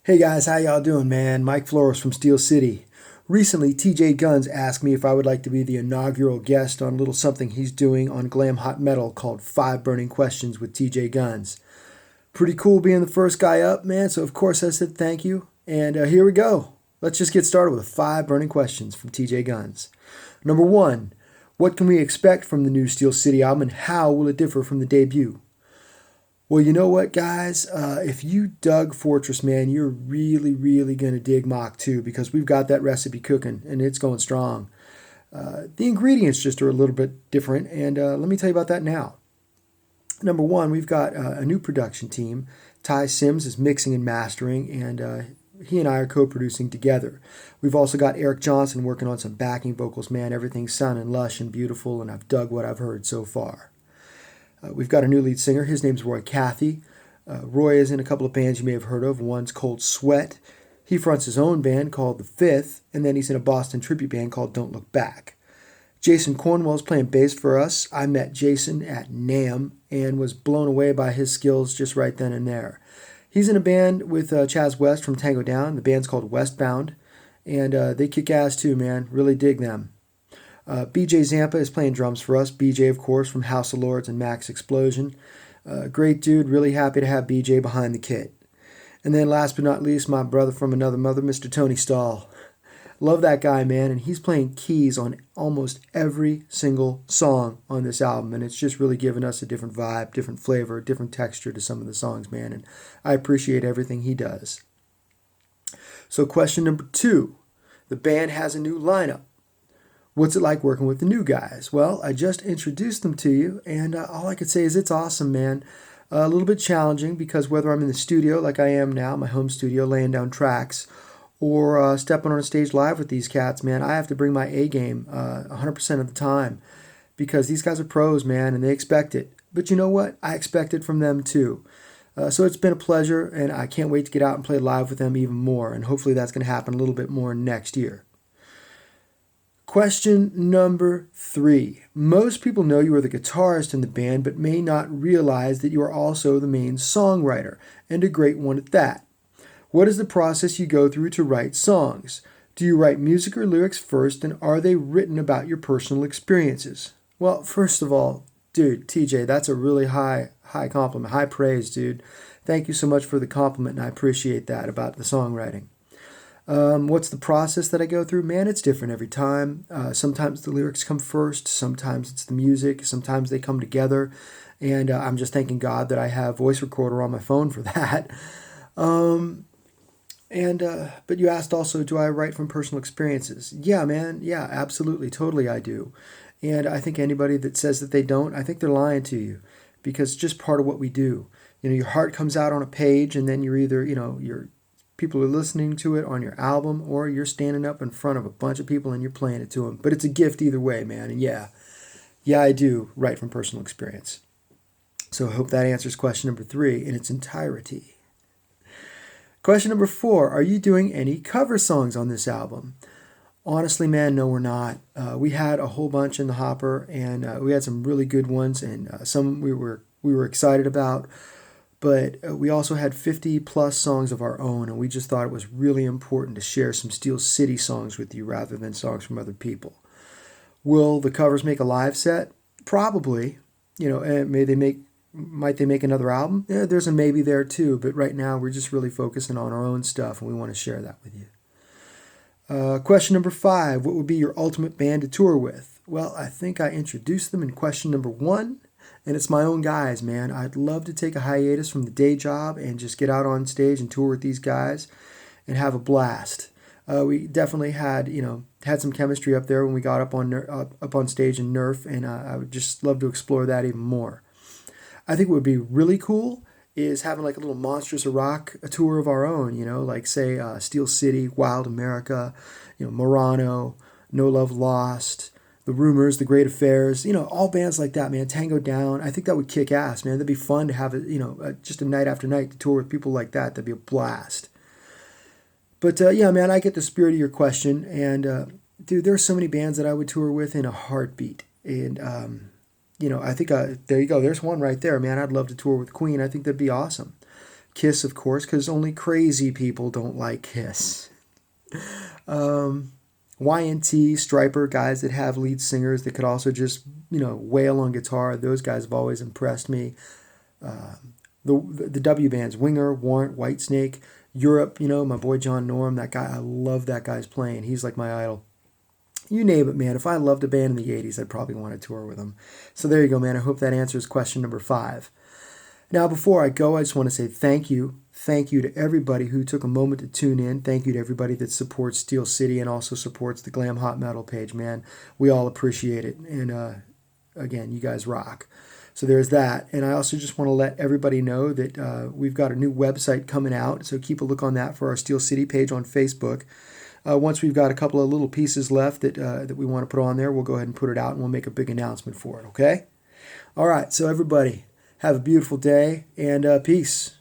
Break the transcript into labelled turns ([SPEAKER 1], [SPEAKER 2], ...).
[SPEAKER 1] Hey guys, how y'all doing, man? Mike Floros from Steel City. Recently, TJ Guns asked me if I would like to be the inaugural guest on a little something he's doing on Glam Hot Metal called 5 Burning Questions with TJ Guns. Pretty cool being the first guy up, man, so of course I said thank you. And here we go. Let's just get started with 5 burning questions from TJ Guns. Number 1, what can we expect from the new Steel City album and how will it differ from the debut? Well, you know what, guys? If you dug Fortress, man, you're really going to dig Mach 2 because we've got that recipe cooking and it's going strong. The ingredients just are a little bit different, and let me tell you about that now. Number 1, we've got a new production team. Ty Sims is mixing and mastering, and he and I are co-producing together. We've also got Eric Johnson working on some backing vocals, man. Everything's sounding lush and beautiful, and I've dug what I've heard so far. We've got a new lead singer. His name's Roy Cathy. Roy is in a couple of bands you may have heard of. One's Cold Sweat. He fronts his own band called The Fifth, and then he's in a Boston tribute band called Don't Look Back. Jason Cornwell's playing bass for us. I met Jason at NAMM and was blown away by his skills just right then and there. He's in a band with Chaz West from Tango Down. The band's called Westbound, and they kick ass too, man. Really dig them. BJ Zampa is playing drums for us. BJ, of course, from House of Lords and Max Explosion. Great dude. Really happy to have BJ behind the kit. And then last but not least, my brother from another mother, Mr. Tony Stahl. Love that guy, man. And he's playing keys on almost every single song on this album. And it's just really given us a different vibe, different flavor, different texture to some of the songs, man. And I appreciate everything he does. So question number 2. The band has a new lineup. What's it like working with the new guys? Well, I just introduced them to you, and all I could say is it's awesome, man. A little bit challenging because whether I'm in the studio like I am now, my home studio, laying down tracks, or stepping on a stage live with these cats, man, I have to bring my A game 100% of the time because these guys are pros, man, and they expect it. But you know what? I expect it from them too. So it's been a pleasure, and I can't wait to get out and play live with them even more, and hopefully that's going to happen a little bit more next year. Question number 3. Most people know you are the guitarist in the band, but may not realize that you are also the main songwriter, and a great one at that. What is the process you go through to write songs? Do you write music or lyrics first, and are they written about your personal experiences? Well, first of all, dude, TJ, that's a really high compliment, high praise, dude. Thank you so much for the compliment, and I appreciate that about the songwriting. What's the process that I go through? Man, it's different every time. Sometimes the lyrics come first. Sometimes it's the music. Sometimes they come together. And I'm just thanking God that I have voice recorder on my phone for that. But you asked also, do I write from personal experiences? Yeah, man. Yeah, absolutely. Totally I do. And I think anybody that says that they don't, I think they're lying to you because it's just part of what we do. You know, your heart comes out on a page and then you're either, people are listening to it on your album, or you're standing up in front of a bunch of people and you're playing it to them. But it's a gift either way, man. And yeah, I do write from personal experience. So I hope that answers question number 3 in its entirety. Question number 4, are you doing any cover songs on this album? Honestly, man, no, we're not. We had a whole bunch in the hopper, and we had some really good ones, and some we were excited about. But we also had 50 plus songs of our own, and we just thought it was really important to share some Steel City songs with you rather than songs from other people. Will the covers make a live set? Probably. And might they make another album? Yeah, there's a maybe there too, but right now we're just really focusing on our own stuff, and we want to share that with you. Question number 5, what would be your ultimate band to tour with? Well, I think I introduced them in question number 1. And it's my own guys, man. I'd love to take a hiatus from the day job and just get out on stage and tour with these guys and have a blast. We definitely had some chemistry up there when we got up on stage in Nerf, and I would just love to explore that even more. I think what would be really cool is having like a little Monsters of Rock a tour of our own, like say Steel City, Wild America, Murano, No Love Lost, The Rumors, The Great Affairs, all bands like that, man. Tango Down. I think that would kick ass, man. That'd be fun to have just a night after night to tour with people like that. That'd be a blast. But yeah, man, I get the spirit of your question. And dude, there's so many bands that I would tour with in a heartbeat. And I think there you go. There's one right there, man. I'd love to tour with Queen. I think that'd be awesome. Kiss, of course, because only crazy people don't like Kiss. YNT, Striper, guys that have lead singers that could also just, wail on guitar. Those guys have always impressed me. The W bands, Winger, Warrant, Whitesnake, Europe, my boy John Norm, that guy, I love that guy's playing. He's like my idol. You name it, man. If I loved a band in the 80s, I'd probably want to tour with them. So there you go, man. I hope that answers question number 5. Now, before I go, I just want to say thank you. Thank you to everybody who took a moment to tune in. Thank you to everybody that supports Steel City and also supports the Glam Hot Metal page, man. We all appreciate it. And again, you guys rock. So there's that. And I also just want to let everybody know that we've got a new website coming out. So keep a look on that for our Steel City page on Facebook. Once we've got a couple of little pieces left that we want to put on there, we'll go ahead and put it out and we'll make a big announcement for it, okay? All right, so everybody, have a beautiful day and peace.